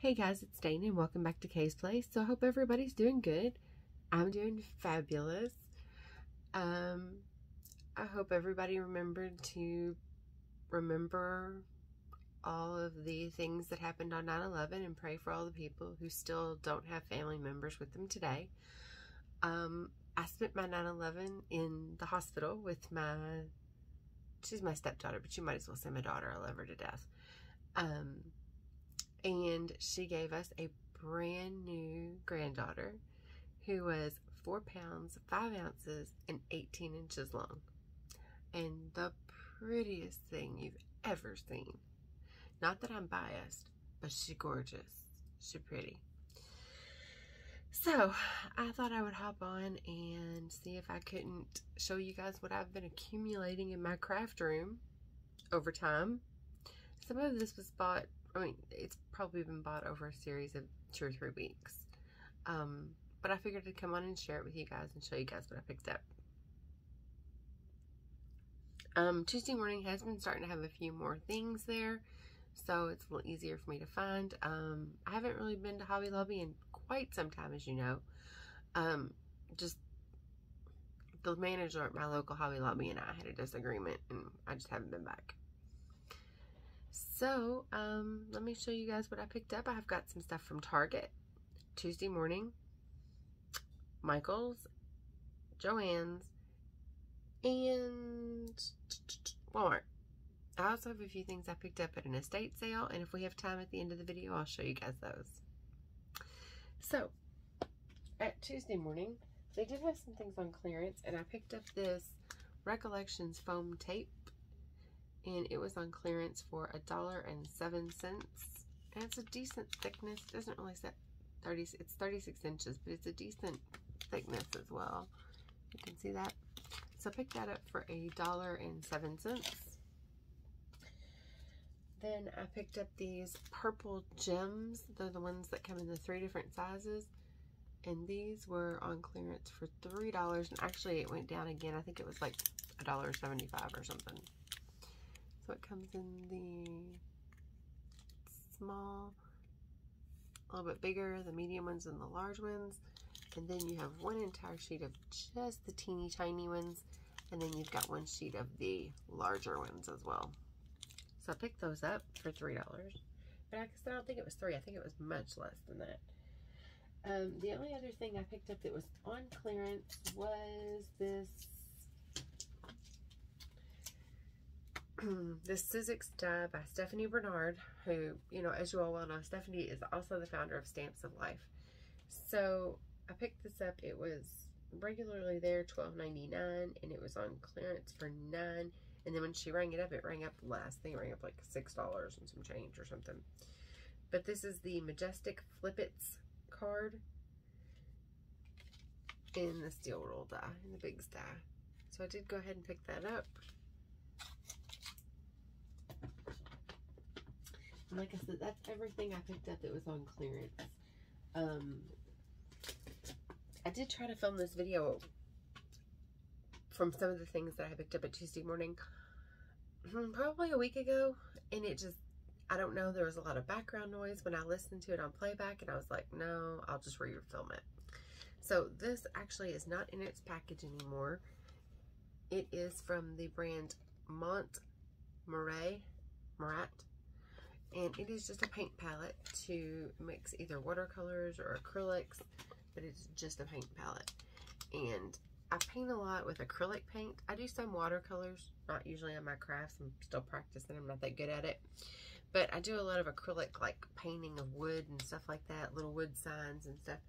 Hey guys, it's Dana and welcome back to Kay's Place. So I hope everybody's doing good. I'm doing fabulous. I hope everybody remembered to remember all of the things that happened on 9/11 and pray for all the people who still don't have family members with them today. I spent my 9/11 in the hospital with she's my stepdaughter, but you might as well say my daughter. I love her to death. And she gave us a brand new granddaughter who was 4 pounds, 5 ounces, and 18 inches long. And the prettiest thing you've ever seen. Not that I'm biased, but she's gorgeous. She's pretty. So I thought I would hop on and see if I couldn't show you guys what I've been accumulating in my craft room over time. Some of this was bought, it's probably been bought over a series of 2 or 3 weeks. But I figured I'd come on and share it with you guys and show you guys what I picked up. Tuesday morning has been starting to have a few more things there, so it's a little easier for me to find. I haven't really been to Hobby Lobby in quite some time, as you know. Just the manager at my local Hobby Lobby and I had a disagreement, and I just haven't been back. So, let me show you guys what I picked up. I've got some stuff from Target, Tuesday morning, Michael's, JoAnn's, and Walmart. I also have a few things I picked up at an estate sale, and if we have time at the end of the video, I'll show you guys those. So, at Tuesday morning, they did have some things on clearance, and I picked up this Recollections foam tape, and it was on clearance for $1.07, and it's a decent thickness. It doesn't really say 30, it's 36 inches, but it's a decent thickness as well. You can see that. So I picked that up for $1.07. Then I picked up these purple gems. They're the ones that come in the 3 different sizes, and these were on clearance for $3, and actually it went down again. I think it was like $1.75 or something. So it comes in the small, a little bit bigger, the medium ones and the large ones. And then you have one entire sheet of just the teeny tiny ones. And then you've got one sheet of the larger ones as well. So I picked those up for $3. But I guess I don't think it was 3. I think it was much less than that. The only other thing I picked up that was on clearance was this this Sizzix die by Stephanie Bernard, who, you know, as you all well know, Stephanie is also the founder of Stamps of Life. So I picked this up. It was regularly there $12.99, and it was on clearance for $9. And then when she rang it up less. I think it rang up like $6 and some change or something. But this is the Majestic Flippets card in the steel roll die, in the Bigs die. So I did go ahead and pick that up. And like I said, that's everything I picked up that was on clearance. I did try to film this video from some of the things that I picked up at Tuesday morning, probably a week ago, and it just, I don't know, there was a lot of background noise when I listened to it on playback, and I was like, no, I'll just re-film it. So this actually is not in its package anymore. It is from the brand Morat, and it is just a paint palette to mix either watercolors or acrylics, but it's just a paint palette. And I paint a lot with acrylic paint. I do some watercolors, not usually on my crafts. I'm still practicing. I'm not that good at it. But I do a lot of acrylic, like painting of wood and stuff like that, little wood signs and stuff.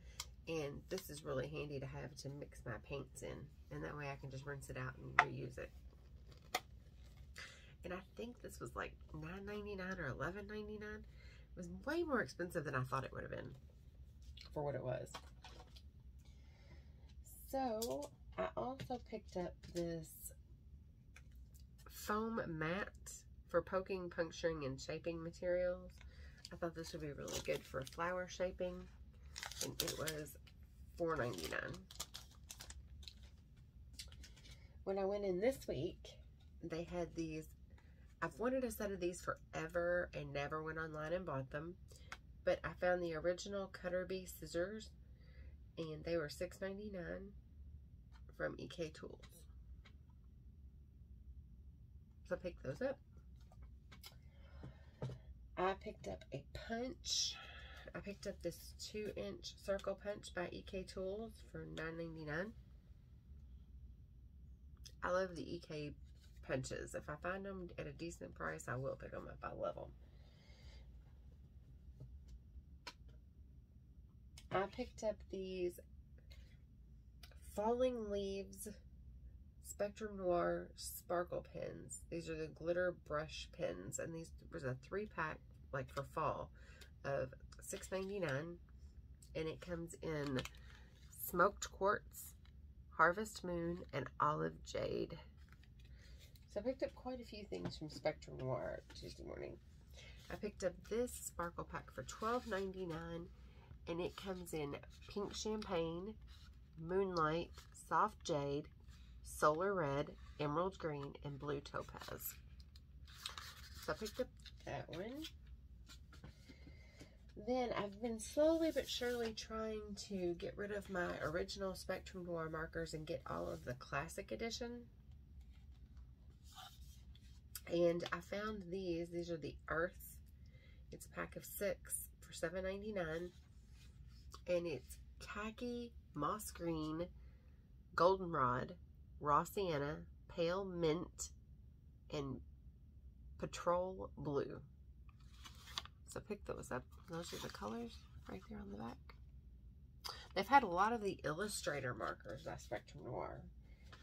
And this is really handy to have to mix my paints in. And that way I can just rinse it out and reuse it. And I think this was like $9.99 or $11.99. It was way more expensive than I thought it would have been for what it was. So I also picked up this foam mat for poking, puncturing, and shaping materials. I thought this would be really good for flower shaping, and it was $4.99. When I went in this week, they had these. I've wanted a set of these forever and never went online and bought them. but I found the original Cutter Bee scissors, and they were $6.99 from EK Tools. So I picked those up. I picked up a punch. I picked up this 2-inch circle punch by EK Tools for $9.99. I love the EK punches. If I find them at a decent price, I will pick them up. I love them. I picked up these Falling Leaves Spectrum Noir sparkle pens. These are the glitter brush pens, and these was a 3-pack, like for fall, of $6.99, and it comes in smoked quartz, harvest moon, and olive jade. So I picked up quite a few things from Spectrum Noir Tuesday morning. I picked up this sparkle pack for $12.99, and it comes in pink champagne, moonlight, soft jade, solar red, emerald green, and blue topaz. So I picked up that one. Then I've been slowly but surely trying to get rid of my original Spectrum Noir markers and get all of the classic edition. And I found these. These are the Earth. It's a pack of 6 for $7.99. And it's khaki, moss green, goldenrod, raw sienna, pale mint, and petrol blue. So pick those up. Those are the colors right there on the back. They've had a lot of the Illustrator markers by Spectrum Noir,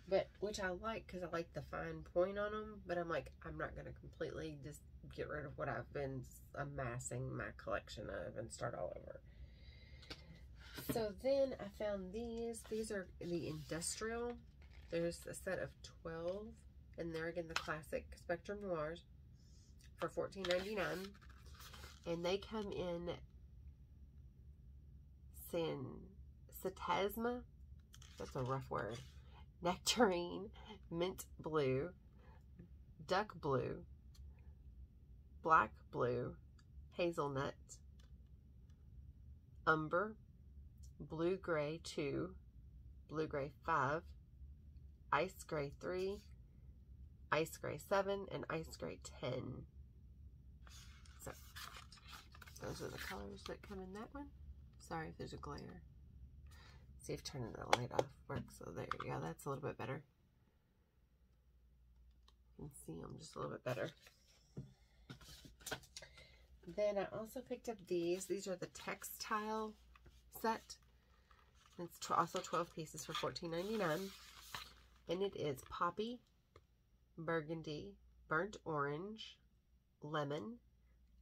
but which I like because I like the fine point on them. But I'm like, I'm not going to completely just get rid of what I've been amassing my collection of and start all over. So then I found these. These are the industrial. There's a set of 12, and they're again the classic Spectrum Noirs for $14.99. And they come in Satasma, that's a rough word, nectarine, mint blue, duck blue, black blue, hazelnut, umber, blue gray 2, blue gray 5, ice gray 3, ice gray 7, and ice gray 10. So those are the colors that come in that one. Sorry if there's a glare. See if turning the light off works. So there you go. That's a little bit better. You can see them just a little bit better. Then I also picked up these. These are the textile set. It's also 12 pieces for $14.99. And it is poppy, burgundy, burnt orange, lemon,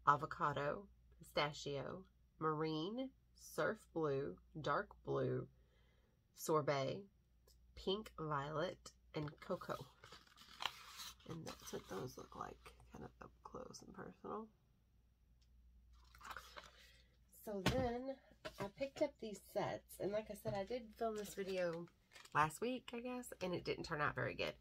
avocado, pistachio, marine, surf blue, dark blue, sorbet, pink violet, and cocoa. And that's what those look like, kind of up close and personal. So then I picked up these sets, and like I said, I did film this video last week, I guess, and it didn't turn out very good.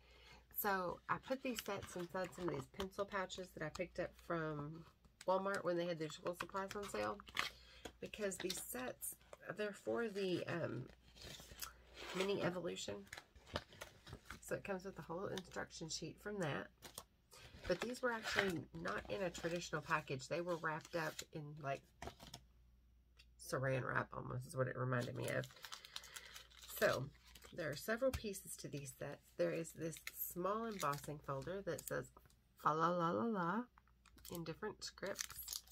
So I put these sets inside some of these pencil pouches that I picked up from Walmart when they had their school supplies on sale, because these sets, they're for the mini evolution. So it comes with a whole instruction sheet from that. But these were actually not in a traditional package. They were wrapped up in like saran wrap almost is what it reminded me of. So there are several pieces to these sets. There is this small embossing folder that says fa la la la la in different scripts.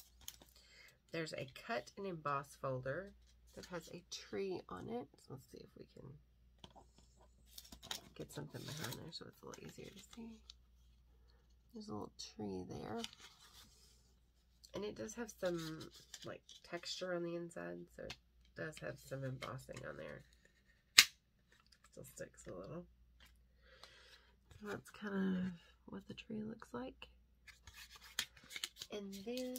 There's a cut and emboss folder that has a tree on it. So let's see if we can get something behind there so it's a little easier to see. There's a little tree there. And it does have some like texture on the inside, so it does have some embossing on there. Still sticks a little. So that's kind of what the tree looks like. And then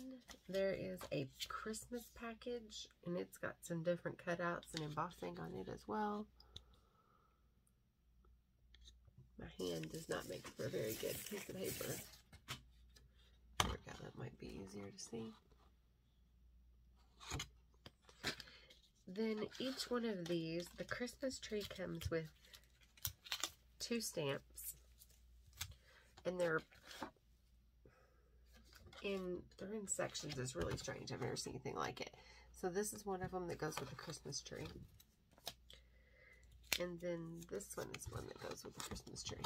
there is a Christmas package, and it's got some different cutouts and embossing on it as well. My hand does not make for a very good piece of paper. There we go, that might be easier to see. Then each one of these, the Christmas tree comes with 2 stamps, and they're in sections. It's really strange. I've never seen anything like it. So this is one of them that goes with the Christmas tree. And then this one is one that goes with the Christmas tree.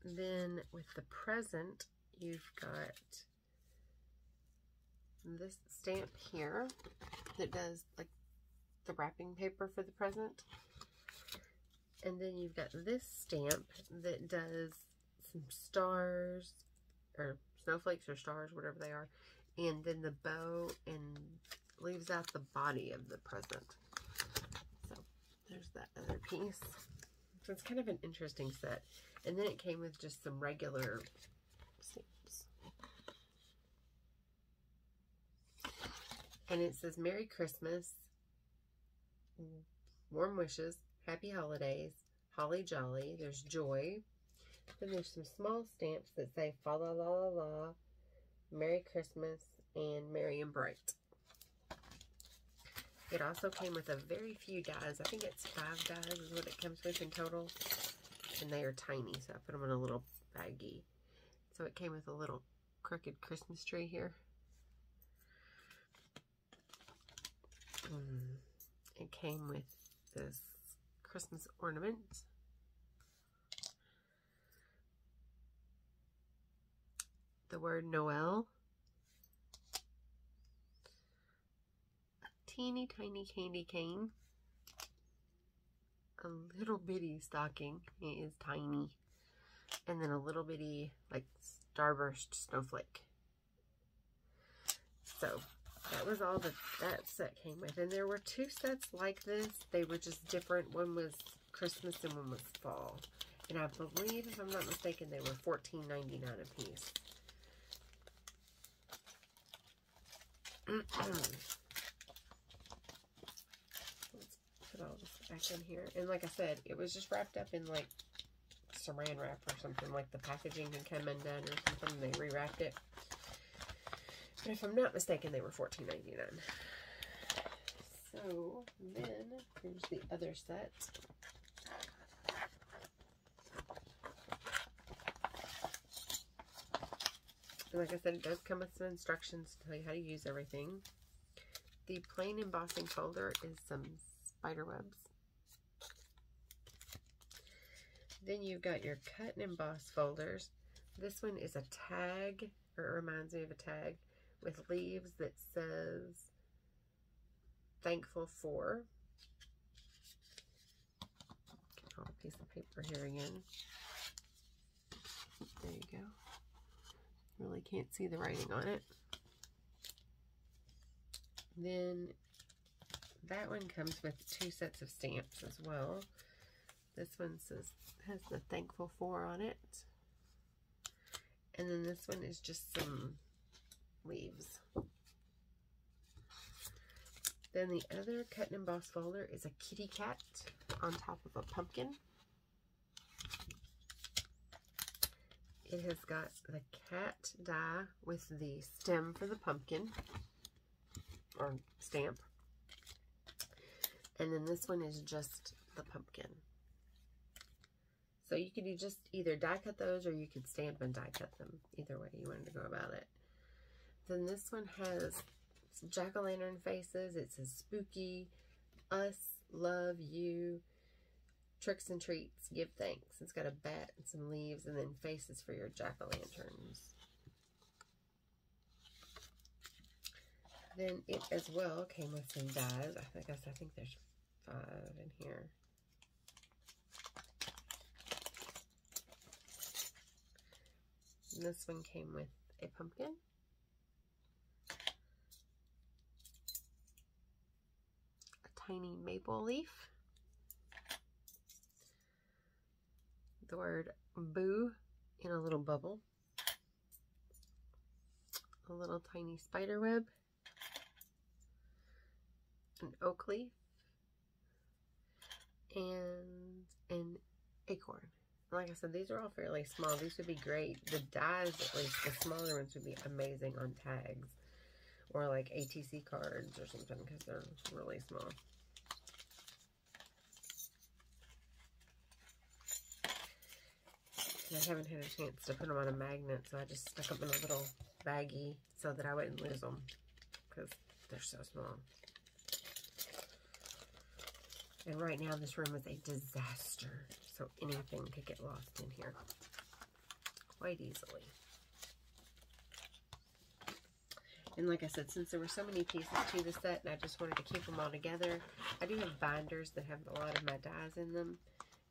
Then with the present, you've got this stamp here that does like the wrapping paper for the present. And then you've got this stamp that does some stars or snowflakes or stars, whatever they are. And then the bow and leaves out the body of the present. So there's that other piece. So it's kind of an interesting set. And then it came with just some regular stamps. And it says Merry Christmas, Warm Wishes, Happy Holidays, Holly Jolly. There's joy. Then there's some small stamps that say Fa La La La La, Merry Christmas, and Merry and Bright. It also came with a very few dies. I think it's 5 dies is what it comes with in total. And they are tiny, so I put them in a little baggie. So it came with a little crooked Christmas tree here. It came with this Christmas ornament. The word Noel. A teeny tiny candy cane. A little bitty stocking. It is tiny. And then a little bitty, like, starburst snowflake. So, that was all that set came with. And there were 2 sets like this. They were just different. One was Christmas and one was fall. And I believe, if I'm not mistaken, they were $14.99 a piece. Let's put all this back in here. And like I said, it was just wrapped up in like saran wrap or something, like the packaging had come undone or something. They rewrapped it. But if I'm not mistaken, they were $14.99. So then here's the other set. And like I said, it does come with some instructions to tell you how to use everything. The plain embossing folder is some spider webs. Then you've got your cut and emboss folders. This one is a tag, or it reminds me of a tag, with leaves that says thankful for. Get all a piece of paper here again. There you go. Really can't see the writing on it. Then that one comes with 2 sets of stamps as well. This one has the thankful for on it. And then this one is just some leaves. Then the other cut and emboss folder is a kitty cat on top of a pumpkin. It has got the cat die with the stem for the pumpkin, or stamp. And then this one is just the pumpkin. So you could just either die cut those, or you could stamp and die cut them. Either way you wanted to go about it. Then this one has some jack-o'-lantern faces. It says spooky, us, love, you, tricks and treats, give thanks. It's got a bat and some leaves, and then faces for your jack-o'-lanterns. Then it as well came with some dies. I think there's 5 in here. And this one came with a pumpkin, a tiny maple leaf, the word boo in a little bubble, a little tiny spider web, an oak leaf, and an acorn. Like I said, these are all fairly small. These would be great. The dies, at least the smaller ones, would be amazing on tags or like ATC cards or something, because they're really small. And I haven't had a chance to put them on a magnet, so I just stuck them in a little baggie so that I wouldn't lose them, because they're so small. And right now this room is a disaster, so anything could get lost in here quite easily. And like I said, since there were so many pieces to the set and I just wanted to keep them all together, I do have binders that have a lot of my dies in them.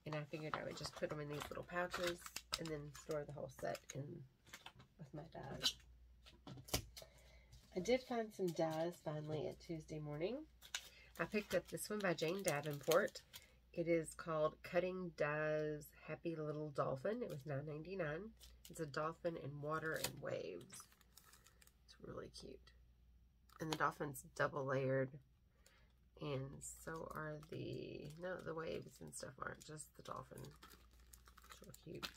And I figured I would just put them in these little pouches and then store the whole set in with my dies. I did find some dies finally at Tuesday morning. I picked up this one by Jane Davenport. It is called Cutting Dies Happy Little Dolphin. It was $9.99. It's a dolphin in water and waves. It's really cute. And the dolphin's double layered. And so are the waves and stuff aren't, just the dolphin. It's real cute.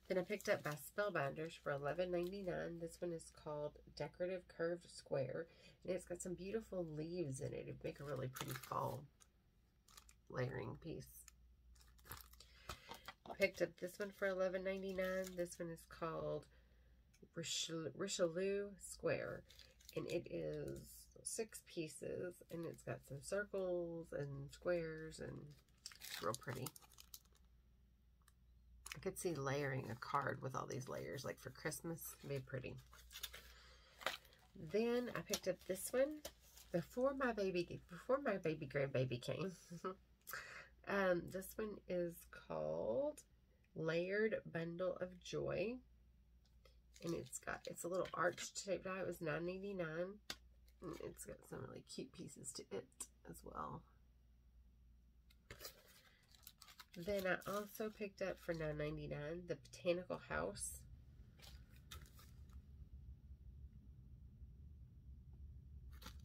Then I picked up by Spellbinders for $11.99. This one is called Decorative Curved Square. And it's got some beautiful leaves in it. It'd make a really pretty fall layering piece. I picked up this one for $11.99. This one is called Richelieu Square. And it is 6 pieces, and it's got some circles and squares, and it's real pretty. I could see layering a card with all these layers, like for Christmas. It'd be pretty. Then I picked up this one before my baby grandbaby came. This one is called Layered Bundle of Joy, and it's a little arched shaped die. It was $9.99. And it's got some really cute pieces to it as well. Then I also picked up for $9.99 the Botanical House.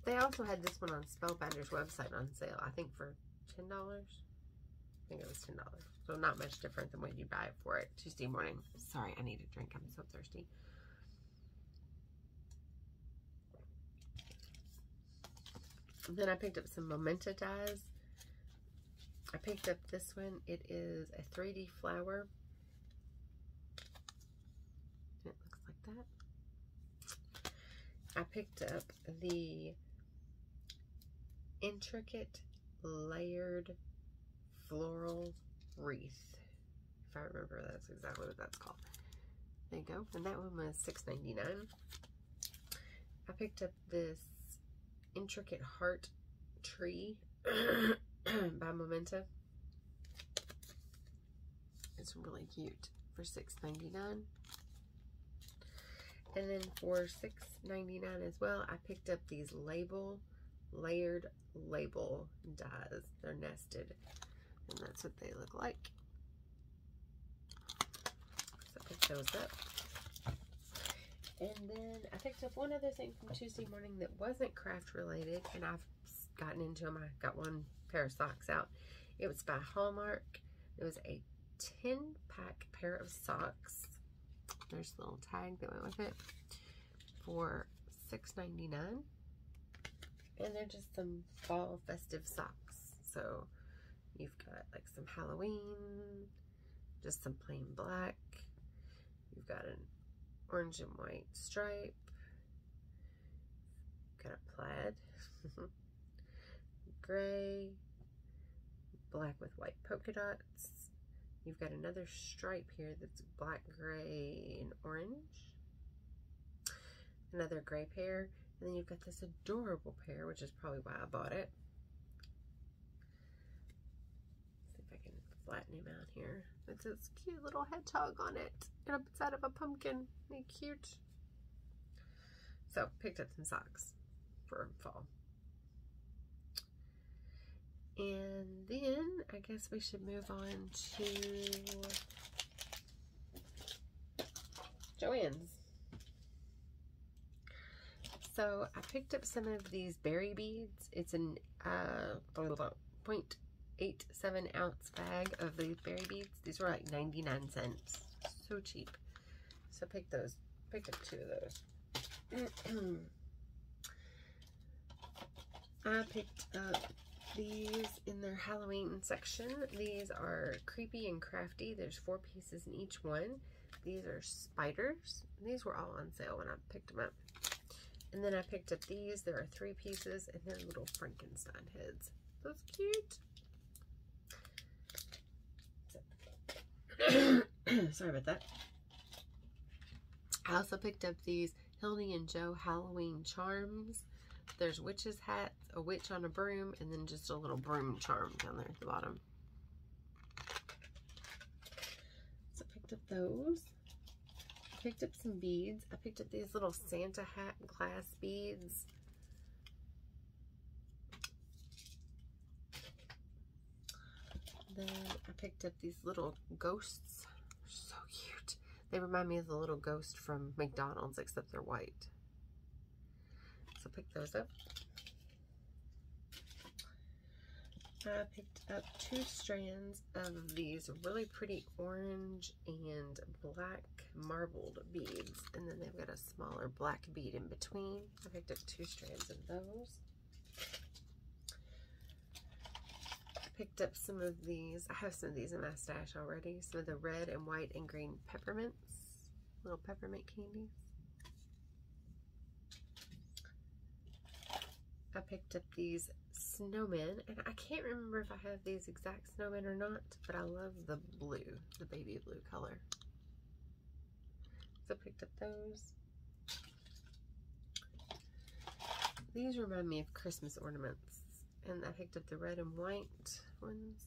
They also had this one on Spellbinder's website on sale, I think for $10. I think it was $10. So not much different than what you buy it for it Tuesday morning. Sorry, I need a drink. I'm so thirsty. Then I picked up some Momenta dies. I picked up this one. It is a 3D flower. It looks like that. I picked up the Intricate Layered Floral Wreath. If I remember, that's exactly what that's called. There you go. And that one was $6.99. I picked up this Intricate Heart Tree by Momenta. It's really cute for $6.99. And then for $6.99 as well, I picked up these layered label dies. They're nested, and that's what they look like. So I picked those up. And then I picked up one other thing from Tuesday morning that wasn't craft related, and I've gotten into them. I got one pair of socks out. It was by Hallmark. It was a 10-pack pair of socks. There's a little tag that went with it for $6.99. And they're just some fall festive socks. So you've got like some Halloween, just some plain black. You've got an orange and white stripe. Got a plaid. Gray. Black with white polka dots. You've got another stripe here that's black, gray, and orange. Another gray pair. And then you've got this adorable pair, which is probably why I bought it. See if I can flatten him out here. It's this cute little hedgehog on it. And it's out of a pumpkin. Isn't he cute? So, picked up some socks for fall. And then, I guess we should move on to JoAnn's. So, I picked up some of these berry beads. It's an 0.87 ounce bag of these berry beads. These were like 99 cents. So cheap. So, picked up 2 of those. I picked up these in their Halloween section. These are creepy and crafty. There's 4 pieces in each one. These are spiders. These were all on sale when I picked them up. And then I picked up these. There are 3 pieces and they're little Frankenstein heads. That's cute. Sorry about that. I also picked up these Hildy and Jo Halloween charms. There's witch's hats, a witch on a broom, and then just a little broom charm down there at the bottom. So I picked up those. I picked up some beads. I picked up these little Santa hat glass beads. Then I picked up these little ghosts. They're so cute. They remind me of the little ghost from McDonald's, except they're white. So pick those up. I picked up 2 strands of these really pretty orange and black marbled beads. And then they've got a smaller black bead in between. I picked up 2 strands of those. I picked up some of these. I have some of these in my stash already. Some of the red and white and green peppermints. Little peppermint candies. I picked up these snowmen, and I can't remember if I have these exact snowmen or not, but I love the blue, the baby blue color. So I picked up those. These remind me of Christmas ornaments, and I picked up the red and white ones.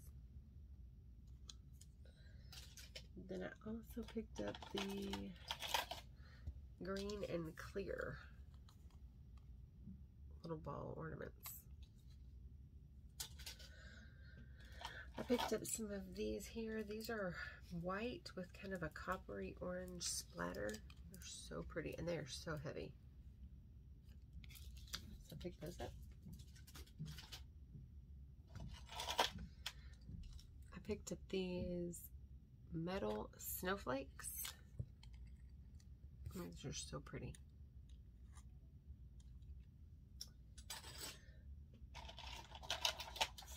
Then I also picked up the green and clear little ball ornaments. I picked up some of these here. These are white with kind of a coppery orange splatter. They're so pretty and they are so heavy. So I picked those up. I picked up these metal snowflakes. These are so pretty.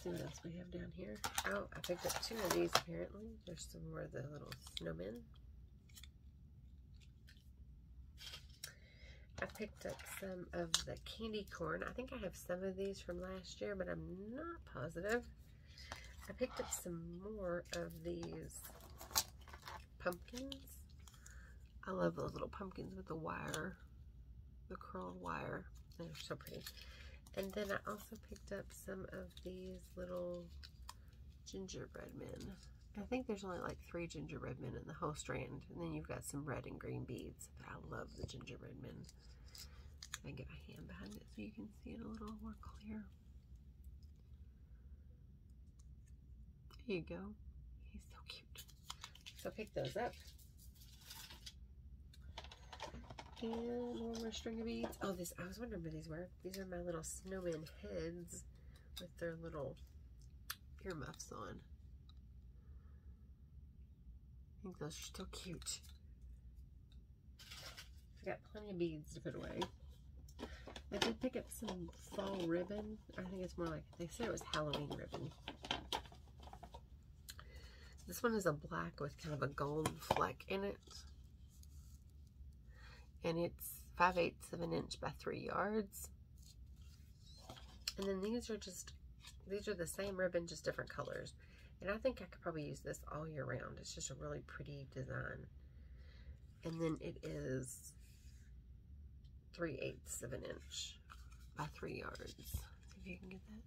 See what else we have down here. Oh, I picked up 2 of these apparently. There's some more of the little snowmen. I picked up some of the candy corn. I think I have some of these from last year, but I'm not positive. I picked up some more of these pumpkins. I love those little pumpkins with the wire, the curled wire. They're so pretty. And then I also picked up some of these little gingerbread men. I think there's only like 3 gingerbread men in the whole strand. And then you've got some red and green beads. But I love the gingerbread men. I can get my hand behind it so you can see it a little more clear. There you go. He's so cute. So pick those up. And one more string of beads. Oh, this, I was wondering what these were. These are my little snowman heads with their little earmuffs on. I think those are so cute. I got plenty of beads to put away. I did pick up some fall ribbon. I think it's more like, they said it was Halloween ribbon. This one is a black with kind of a gold fleck in it. And it's 5/8 of an inch by 3 yards. And then these are the same ribbon, just different colors. And I think I could probably use this all year round. It's just a really pretty design. And then it is 3/8 of an inch by 3 yards. See if you can get that.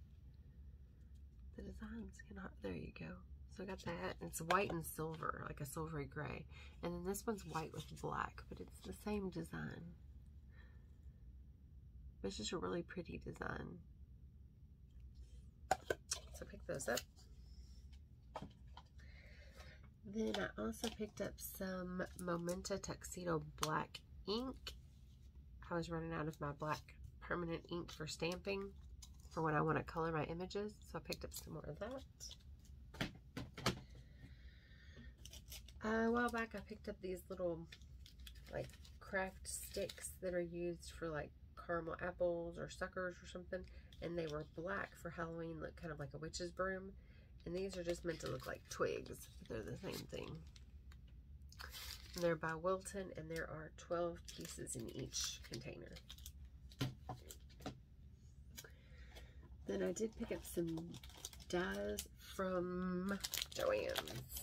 The design's gonna, there you go. So I got that, and it's white and silver, like a silvery gray. And then this one's white with black, but it's the same design. But it's just a really pretty design. So pick those up. Then I also picked up some Momenta Tuxedo black ink. I was running out of my black permanent ink for stamping for when I want to color my images, so I picked up some more of that. A while back I picked up these little like craft sticks that are used for like caramel apples or suckers or something, and they were black for Halloween, look kind of like a witch's broom. And these are just meant to look like twigs. They're the same thing. And they're by Wilton, and there are 12 pieces in each container. Then I did pick up some dies from JoAnn's.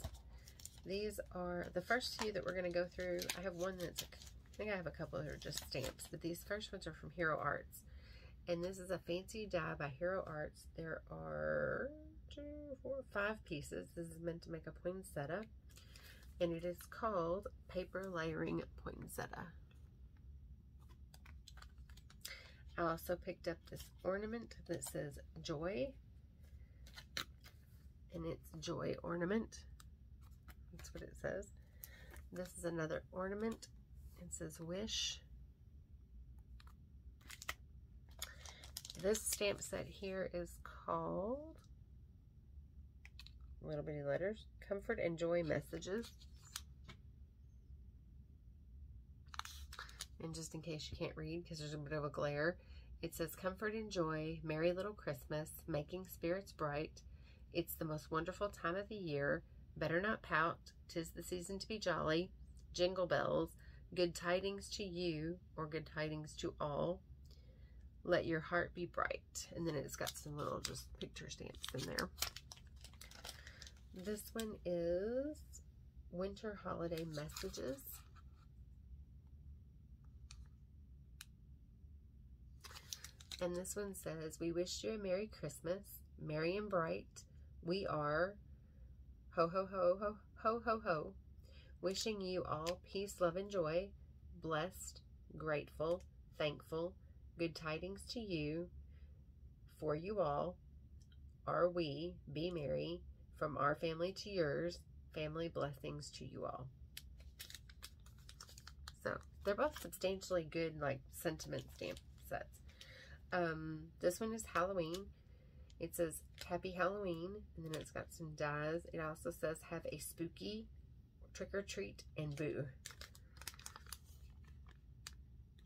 These are the first few that we're going to go through. I have one that's, I think I have a couple that are just stamps, but these first ones are from Hero Arts. And this is a fancy die by Hero Arts. There are 2, 4, 5 pieces. This is meant to make a poinsettia. And it is called Paper Layering Poinsettia. I also picked up this ornament that says Joy. And it's Joy Ornament. That's what it says. This is another ornament. It says Wish. This stamp set here is called, little bitty letters, Comfort and Joy Messages. And just in case you can't read because there's a bit of a glare, it says Comfort and Joy, Merry Little Christmas, Making Spirits Bright. It's the most wonderful time of the year. Better not pout, 'tis the season to be jolly. Jingle bells, good tidings to you, or good tidings to all. Let your heart be bright. And then it's got some little just picture stamps in there. This one is Winter Holiday Messages. And this one says, we wish you a Merry Christmas, merry and bright. We are, ho, ho, ho, ho, ho, ho, ho. Wishing you all peace, love, and joy. Blessed, grateful, thankful, good tidings to you, for you all. Are we, be merry, from our family to yours, family blessings to you all. So, they're both substantially good, like, sentiment stamp sets. This one is Halloween. It says Happy Halloween, and then it's got some dies. It also says have a spooky, trick or treat, and boo.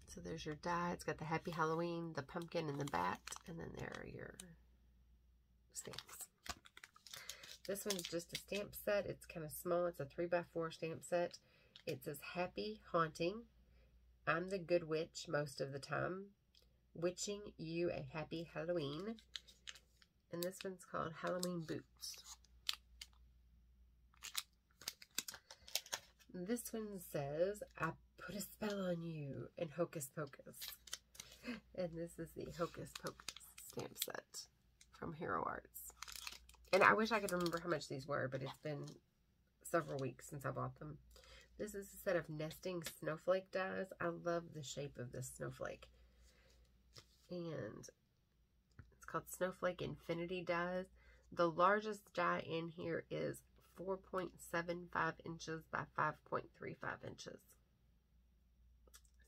So there's your die. It's got the Happy Halloween, the pumpkin, and the bat, and then there are your stamps. This one's just a stamp set. It's kind of small. It's a 3x4 stamp set. It says Happy Haunting. I'm the good witch most of the time. Witching you a happy Halloween. And this one's called Halloween Boots. This one says, I put a spell on you, and Hocus Pocus. And this is the Hocus Pocus stamp set from Hero Arts. And I wish I could remember how much these were, but it's been several weeks since I bought them. This is a set of nesting snowflake dies. I love the shape of this snowflake. And it's called Snowflake Infinity Dies. The largest die in here is 4.75 inches by 5.35 inches.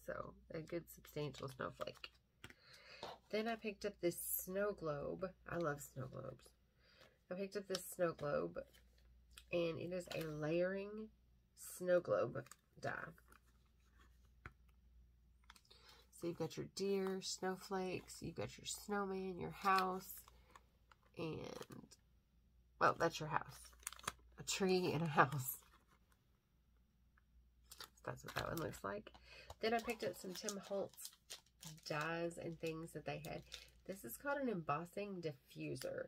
So, a good substantial snowflake. Then I picked up this snow globe. I love snow globes. I picked up this snow globe, and it is a layering snow globe die. So you've got your deer, snowflakes, you've got your snowman, your house, and, well, that's your house. A tree and a house. So that's what that one looks like. Then I picked up some Tim Holtz dies and things that they had. This is called an embossing diffuser.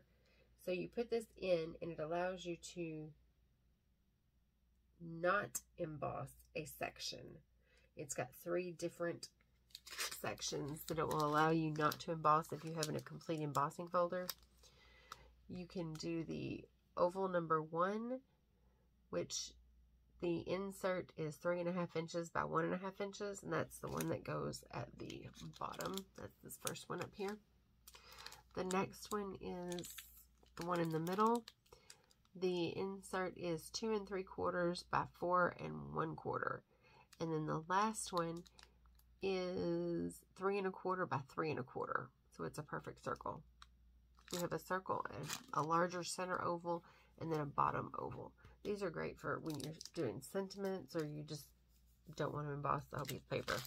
So you put this in, and it allows you to not emboss a section. It's got 3 different sections that it will allow you not to emboss if you have a complete embossing folder. You can do the oval number 1, which the insert is 3.5 inches by 1.5 inches, and that's the one that goes at the bottom. That's this first one up here. The next one is the one in the middle. The insert is 2 3/4 by 4 1/4, and then the last one is 3 1/4 by 3 1/4. So it's a perfect circle. You have a circle, a larger center oval, and then a bottom oval. These are great for when you're doing sentiments or you just don't want to emboss the whole piece of paper.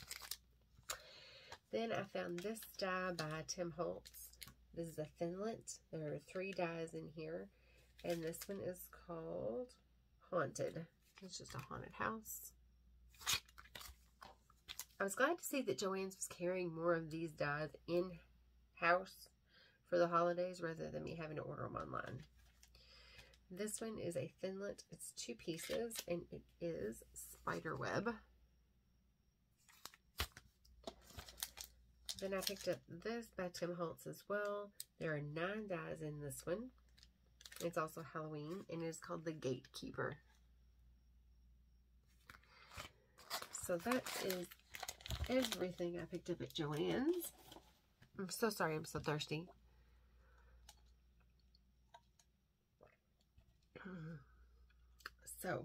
Then I found this die by Tim Holtz. This is a Thinlet. There are 3 dies in here. And this one is called Haunted. It's just a haunted house. I was glad to see that JoAnn's was carrying more of these dies in-house for the holidays rather than me having to order them online. This one is a Thinlet. It's 2 pieces and it is Spiderweb. Then I picked up this by Tim Holtz as well. There are 9 dies in this one. It's also Halloween and it is called the Gatekeeper. So that is everything I picked up at JoAnn's. I'm so sorry, I'm so thirsty. So,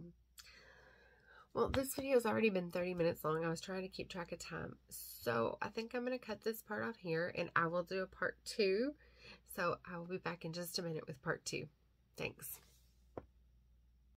well, this video has already been 30 minutes long. I was trying to keep track of time. So, I think I'm going to cut this part off here and I will do a part 2. So, I will be back in just a minute with part 2. Thanks.